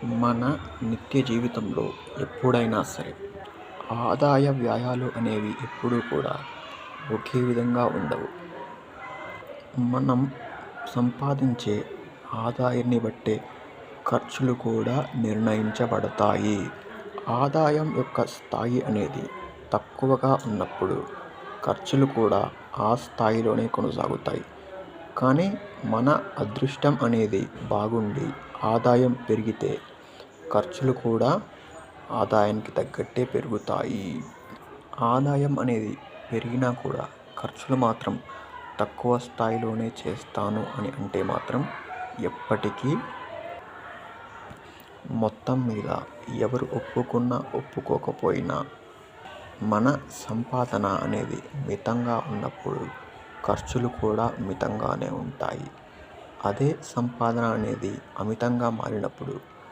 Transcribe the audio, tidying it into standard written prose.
మన నిత్య జీవితంలో ఎప్పుడైనా సరే ఆదాయ వ్యయాలు అనేవి ఎప్పుడూ కూడా ఒకే విధంగా ఉండవు. మనం సంపాదించే ఆదాయాన్ని బట్టే ఖర్చులు కూడా నిర్ణయించబడతాయి. ఆదాయం యొక్క స్థాయి అనేది తక్కువగా ఉన్నప్పుడు ఖర్చులు కూడా ఆ స్థాయిలోనే కొనసాగుతాయి. కానీ మన అదృష్టం అనేది బాగుండి ఆదాయం పెరిగితే ఖర్చులు కూడా ఆదాయానికి తగ్గట్టే పెరుగుతాయి. ఆదాయం అనేది పెరిగినా కూడా ఖర్చులు మాత్రం తక్కువ స్థాయిలోనే చేస్తాను అని అంటే మాత్రం ఎప్పటికీ మొత్తం మీద ఎవరు ఒప్పుకున్నా ఒప్పుకోకపోయినా మన సంపాదన అనేది మితంగా ఉన్నప్పుడు ఖర్చులు కూడా మితంగానే ఉంటాయి. అదే సంపాదన అనేది అమితంగా మారినప్పుడు